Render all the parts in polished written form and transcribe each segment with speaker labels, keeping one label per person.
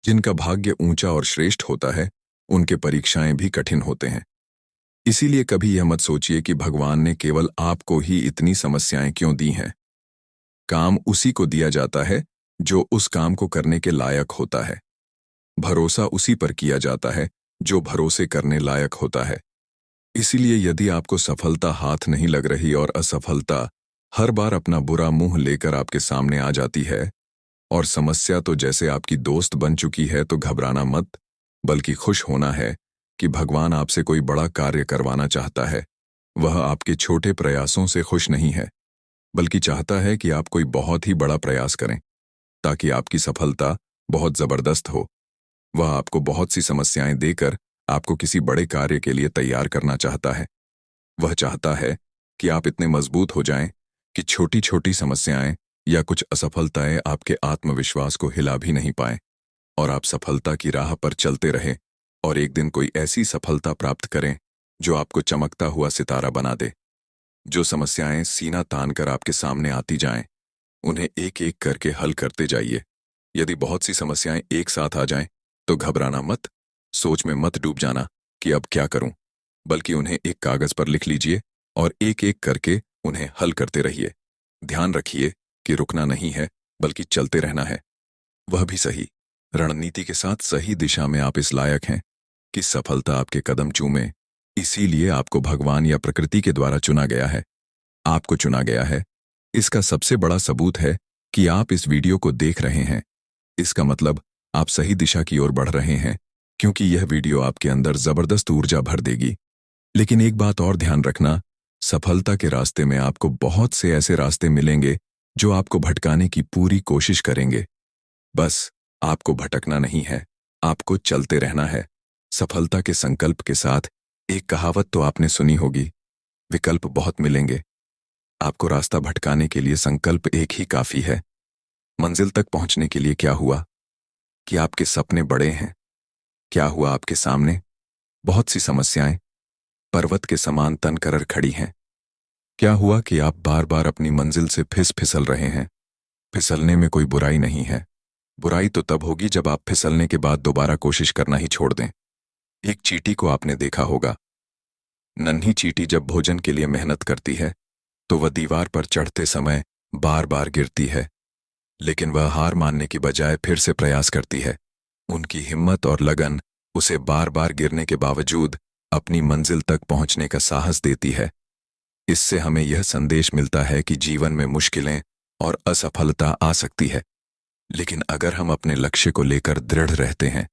Speaker 1: जिनका भाग्य ऊंचा और श्रेष्ठ होता है, उनके परीक्षाएं भी कठिन होते हैं। इसीलिए कभी यह मत सोचिए कि भगवान ने केवल आपको ही इतनी समस्याएं क्यों दी हैं। काम उसी को दिया जाता है जो उस काम को करने के लायक होता है। भरोसा उसी पर किया जाता है जो भरोसे करने लायक होता है। इसीलिए यदि आपको सफलता हाथ नहीं लग रही और असफलता हर बार अपना बुरा मुंह लेकर आपके सामने आ जाती है और समस्या तो जैसे आपकी दोस्त बन चुकी है, तो घबराना मत, बल्कि खुश होना है कि भगवान आपसे कोई बड़ा कार्य करवाना चाहता है। वह आपके छोटे प्रयासों से खुश नहीं है, बल्कि चाहता है कि आप कोई बहुत ही बड़ा प्रयास करें, ताकि आपकी सफलता बहुत जबरदस्त हो। वह आपको बहुत सी समस्याएं देकर आपको किसी बड़े कार्य के लिए तैयार करना चाहता है। वह चाहता है कि आप इतने मजबूत हो जाएं कि छोटी छोटी समस्याएं या कुछ असफलताएं आपके आत्मविश्वास को हिला भी नहीं पाएं और आप सफलता की राह पर चलते रहें और एक दिन कोई ऐसी सफलता प्राप्त करें जो आपको चमकता हुआ सितारा बना दे। जो समस्याएं सीना तान कर आपके सामने आती जाएं, उन्हें एक एक करके हल करते जाइए। यदि बहुत सी समस्याएं एक साथ आ जाएं, तो घबराना मत, सोच में मत डूब जाना कि अब क्या करूं, बल्कि उन्हें एक कागज पर लिख लीजिए और एक एक करके उन्हें हल करते रहिए। ध्यान रखिए कि रुकना नहीं है, बल्कि चलते रहना है। वह भी सही रणनीति के साथ सही दिशा में आप इस लायक हैं कि सफलता आपके कदम चूमे। इसीलिए आपको भगवान या प्रकृति के द्वारा चुना गया है। आपको चुना गया है, इसका सबसे बड़ा सबूत है कि आप इस वीडियो को देख रहे हैं। इसका मतलब आप सही दिशा की ओर बढ़ रहे हैं, क्योंकि यह वीडियो आपके अंदर जबरदस्त ऊर्जा भर देगी। लेकिन एक बात और ध्यान रखना, सफलता के रास्ते में आपको बहुत से ऐसे रास्ते मिलेंगे जो आपको भटकाने की पूरी कोशिश करेंगे। बस आपको भटकना नहीं है, आपको चलते रहना है। सफलता के संकल्प के साथ एक कहावत तो आपने सुनी होगी, विकल्प बहुत मिलेंगे। आपको रास्ता भटकाने के लिए संकल्प एक ही काफी है। मंजिल तक पहुंचने के लिए क्या हुआ कि आपके सपने बड़े हैं। क्या हुआ आपके सामने बहुत सी समस्याएं पर्वत के समान तन कर खड़ी हैं। क्या हुआ कि आप बार बार अपनी मंजिल से फिसल रहे हैं। फिसलने में कोई बुराई नहीं है। बुराई तो तब होगी जब आप फिसलने के बाद दोबारा कोशिश करना ही छोड़ दें। एक चींटी को आपने देखा होगा। नन्ही चींटी जब भोजन के लिए मेहनत करती है तो वह दीवार पर चढ़ते समय बार बार गिरती है, लेकिन वह हार मानने की बजाय फिर से प्रयास करती है। उनकी हिम्मत और लगन उसे बार बार गिरने के बावजूद अपनी मंजिल तक पहुंचने का साहस देती है। इससे हमें यह संदेश मिलता है कि जीवन में मुश्किलें और असफलता आ सकती है, लेकिन अगर हम अपने लक्ष्य को लेकर दृढ़ रहते हैं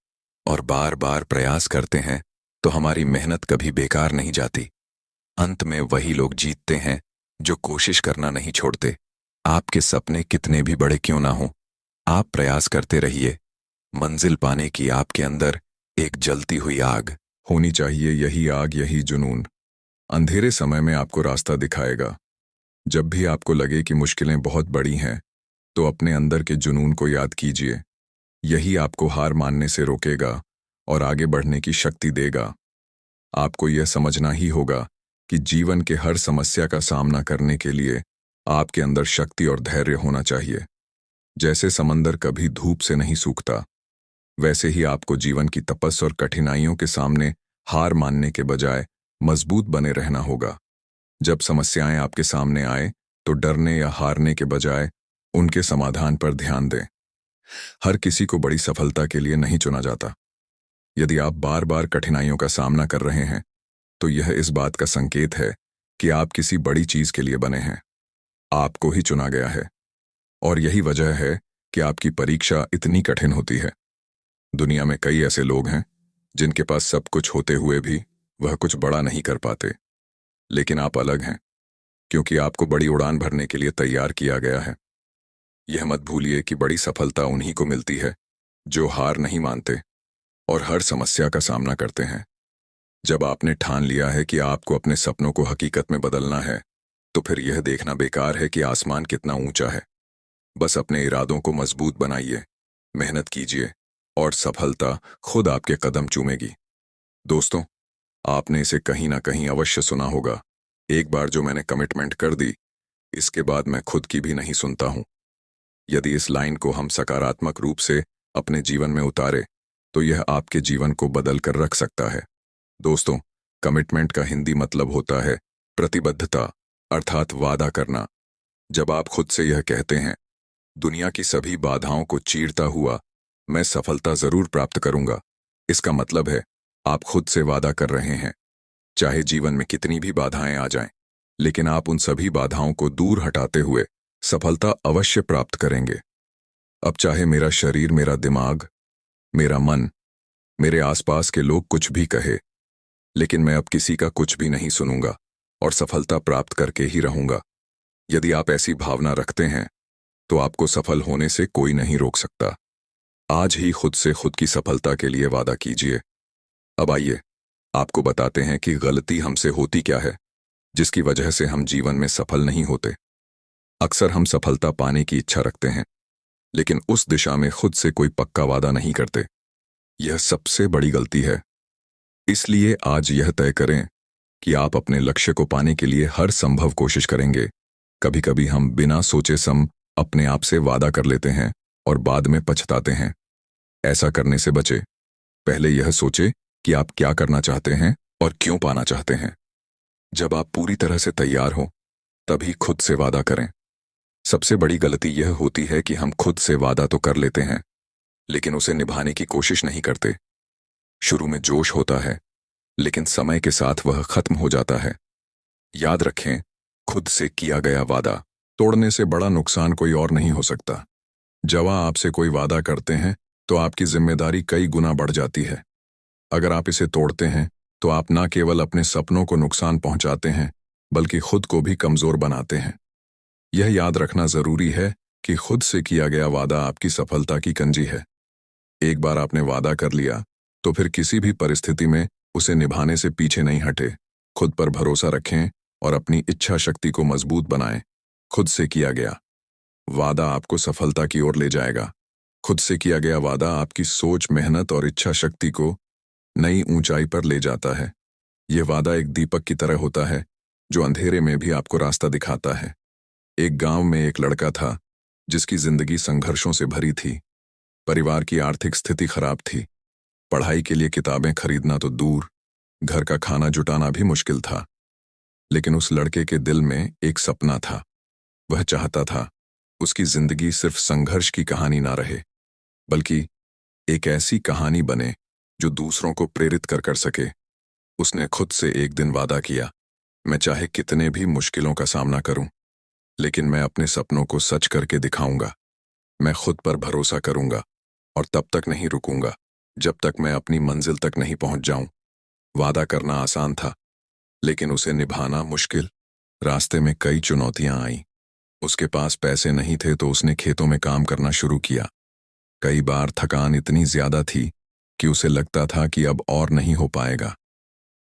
Speaker 1: और बार बार प्रयास करते हैं, तो हमारी मेहनत कभी बेकार नहीं जाती। अंत में वही लोग जीतते हैं जो कोशिश करना नहीं छोड़ते। आपके सपने कितने भी बड़े क्यों ना हों, आप प्रयास करते रहिए। मंजिल पाने की आपके अंदर एक जलती हुई आग होनी चाहिए। यही आग, यही जुनून अंधेरे समय में आपको रास्ता दिखाएगा। जब भी आपको लगे कि मुश्किलें बहुत बड़ी हैं, तो अपने अंदर के जुनून को याद कीजिए। यही आपको हार मानने से रोकेगा और आगे बढ़ने की शक्ति देगा। आपको यह समझना ही होगा कि जीवन के हर समस्या का सामना करने के लिए आपके अंदर शक्ति और धैर्य होना चाहिए। जैसे समंदर कभी धूप से नहीं सूखता, वैसे ही आपको जीवन की तपस्या और कठिनाइयों के सामने हार मानने के बजाय मजबूत बने रहना होगा। जब समस्याएं आपके सामने आए, तो डरने या हारने के बजाय उनके समाधान पर ध्यान दें। हर किसी को बड़ी सफलता के लिए नहीं चुना जाता। यदि आप बार बार कठिनाइयों का सामना कर रहे हैं, तो यह इस बात का संकेत है कि आप किसी बड़ी चीज के लिए बने हैं। आपको ही चुना गया है, और यही वजह है कि आपकी परीक्षा इतनी कठिन होती है। दुनिया में कई ऐसे लोग हैं जिनके पास सब कुछ होते हुए भी वह कुछ बड़ा नहीं कर पाते, लेकिन आप अलग हैं, क्योंकि आपको बड़ी उड़ान भरने के लिए तैयार किया गया है। यह मत भूलिए कि बड़ी सफलता उन्हीं को मिलती है जो हार नहीं मानते और हर समस्या का सामना करते हैं। जब आपने ठान लिया है कि आपको अपने सपनों को हकीकत में बदलना है, तो फिर यह देखना बेकार है कि आसमान कितना ऊंचा है। बस अपने इरादों को मजबूत बनाइए, मेहनत कीजिए और सफलता खुद आपके कदम चूमेगी। दोस्तों, आपने इसे कहीं ना कहीं अवश्य सुना होगा। एक बार जो मैंने कमिटमेंट कर दी, इसके बाद मैं खुद की भी नहीं सुनता हूं। यदि इस लाइन को हम सकारात्मक रूप से अपने जीवन में उतारे तो यह आपके जीवन को बदल कर रख सकता है। दोस्तों, कमिटमेंट का हिंदी मतलब होता है प्रतिबद्धता, अर्थात वादा करना। जब आप खुद से यह कहते हैं, दुनिया की सभी बाधाओं को चीरता हुआ मैं सफलता जरूर प्राप्त करूंगा, इसका मतलब है आप खुद से वादा कर रहे हैं। चाहे जीवन में कितनी भी बाधाएं आ जाएं, लेकिन आप उन सभी बाधाओं को दूर हटाते हुए सफलता अवश्य प्राप्त करेंगे। अब चाहे मेरा शरीर, मेरा दिमाग, मेरा मन, मेरे आसपास के लोग कुछ भी कहे, लेकिन मैं अब किसी का कुछ भी नहीं सुनूंगा और सफलता प्राप्त करके ही रहूंगा। यदि आप ऐसी भावना रखते हैं तो आपको सफल होने से कोई नहीं रोक सकता। आज ही खुद से खुद की सफलता के लिए वादा कीजिए। अब आइए आपको बताते हैं कि गलती हमसे होती क्या है, जिसकी वजह से हम जीवन में सफल नहीं होते। अक्सर हम सफलता पाने की इच्छा रखते हैं, लेकिन उस दिशा में खुद से कोई पक्का वादा नहीं करते। यह सबसे बड़ी गलती है। इसलिए आज यह तय करें कि आप अपने लक्ष्य को पाने के लिए हर संभव कोशिश करेंगे। कभी कभी हम बिना सोचे सम अपने आप से वादा कर लेते हैं और बाद में पछताते हैं। ऐसा करने से बचे। पहले यह सोचे कि आप क्या करना चाहते हैं और क्यों पाना चाहते हैं। जब आप पूरी तरह से तैयार हो, तभी खुद से वादा करें। सबसे बड़ी गलती यह होती है कि हम खुद से वादा तो कर लेते हैं, लेकिन उसे निभाने की कोशिश नहीं करते। शुरू में जोश होता है, लेकिन समय के साथ वह खत्म हो जाता है। याद रखें, खुद से किया गया वादा तोड़ने से बड़ा नुकसान कोई और नहीं हो सकता। जब आपसे कोई वादा करते हैं तो आपकी जिम्मेदारी कई गुना बढ़ जाती है। अगर आप इसे तोड़ते हैं तो आप न केवल अपने सपनों को नुकसान पहुंचाते हैं, बल्कि खुद को भी कमजोर बनाते हैं। यह याद रखना जरूरी है कि खुद से किया गया वादा आपकी सफलता की कंजी है। एक बार आपने वादा कर लिया तो फिर किसी भी परिस्थिति में उसे निभाने से पीछे नहीं हटे। खुद पर भरोसा रखें और अपनी इच्छा शक्ति को मजबूत बनाएं। खुद से किया गया वादा आपको सफलता की ओर ले जाएगा। खुद से किया गया वादा आपकी सोच, मेहनत और इच्छा शक्ति को नई ऊंचाई पर ले जाता है। यह वादा एक दीपक की तरह होता है जो अंधेरे में भी आपको रास्ता दिखाता है। एक गांव में एक लड़का था जिसकी जिंदगी संघर्षों से भरी थी। परिवार की आर्थिक स्थिति खराब थी। पढ़ाई के लिए किताबें खरीदना तो दूर, घर का खाना जुटाना भी मुश्किल था। लेकिन उस लड़के के दिल में एक सपना था। वह चाहता था उसकी जिंदगी सिर्फ संघर्ष की कहानी ना रहे, बल्कि एक ऐसी कहानी बने जो दूसरों को प्रेरित कर सके। उसने खुद से एक दिन वादा किया, मैं चाहे कितने भी मुश्किलों का सामना करूं, लेकिन मैं अपने सपनों को सच करके दिखाऊंगा। मैं खुद पर भरोसा करूंगा और तब तक नहीं रुकूंगा जब तक मैं अपनी मंजिल तक नहीं पहुंच जाऊं। वादा करना आसान था, लेकिन उसे निभाना मुश्किल। रास्ते में कई चुनौतियां आईं। उसके पास पैसे नहीं थे तो उसने खेतों में काम करना शुरू किया। कई बार थकान इतनी ज्यादा थी कि उसे लगता था कि अब और नहीं हो पाएगा,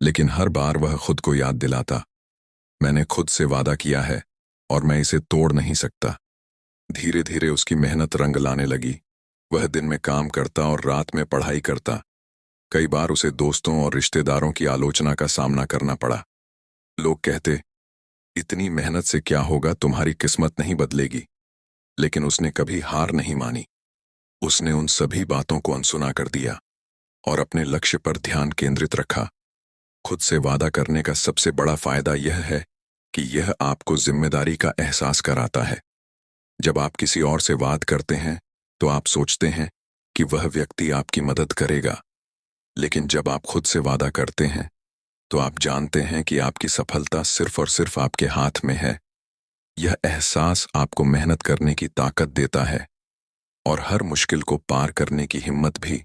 Speaker 1: लेकिन हर बार वह खुद को याद दिलाता, मैंने खुद से वादा किया है और मैं इसे तोड़ नहीं सकता। धीरे धीरे उसकी मेहनत रंग लाने लगी। वह दिन में काम करता और रात में पढ़ाई करता। कई बार उसे दोस्तों और रिश्तेदारों की आलोचना का सामना करना पड़ा। लोग कहते, इतनी मेहनत से क्या होगा, तुम्हारी किस्मत नहीं बदलेगी। लेकिन उसने कभी हार नहीं मानी। उसने उन सभी बातों को अनसुना कर दिया और अपने लक्ष्य पर ध्यान केंद्रित रखा। खुद से वादा करने का सबसे बड़ा फायदा यह है कि यह आपको जिम्मेदारी का एहसास कराता है। जब आप किसी और से वाद करते हैं तो आप सोचते हैं कि वह व्यक्ति आपकी मदद करेगा, लेकिन जब आप खुद से वादा करते हैं तो आप जानते हैं कि आपकी सफलता सिर्फ और सिर्फ आपके हाथ में है। यह एहसास आपको मेहनत करने की ताकत देता है और हर मुश्किल को पार करने की हिम्मत भी।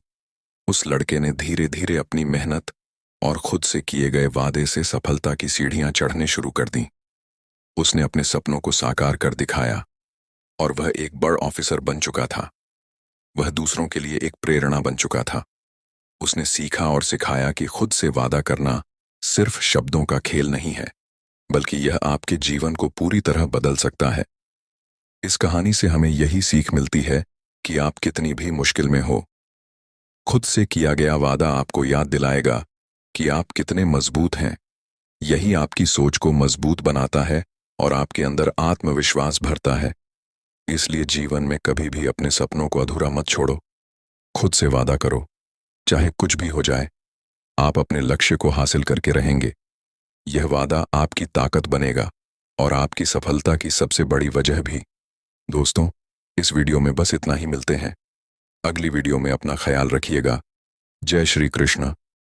Speaker 1: उस लड़के ने धीरे धीरे अपनी मेहनत और खुद से किए गए वादे से सफलता की सीढ़ियां चढ़ने शुरू कर दी। उसने अपने सपनों को साकार कर दिखाया और वह एक बड़ा ऑफिसर बन चुका था। वह दूसरों के लिए एक प्रेरणा बन चुका था। उसने सीखा और सिखाया कि खुद से वादा करना सिर्फ शब्दों का खेल नहीं है, बल्कि यह आपके जीवन को पूरी तरह बदल सकता है। इस कहानी से हमें यही सीख मिलती है कि आप कितनी भी मुश्किल में हो, खुद से किया गया वादा आपको याद दिलाएगा कि आप कितने मजबूत हैं। यही आपकी सोच को मजबूत बनाता है और आपके अंदर आत्मविश्वास भरता है। इसलिए जीवन में कभी भी अपने सपनों को अधूरा मत छोड़ो। खुद से वादा करो, चाहे कुछ भी हो जाए, आप अपने लक्ष्य को हासिल करके रहेंगे। यह वादा आपकी ताकत बनेगा और आपकी सफलता की सबसे बड़ी वजह भी। दोस्तों, इस वीडियो में बस इतना ही। मिलते हैं अगली वीडियो में। अपना ख्याल रखिएगा। जय श्री कृष्ण।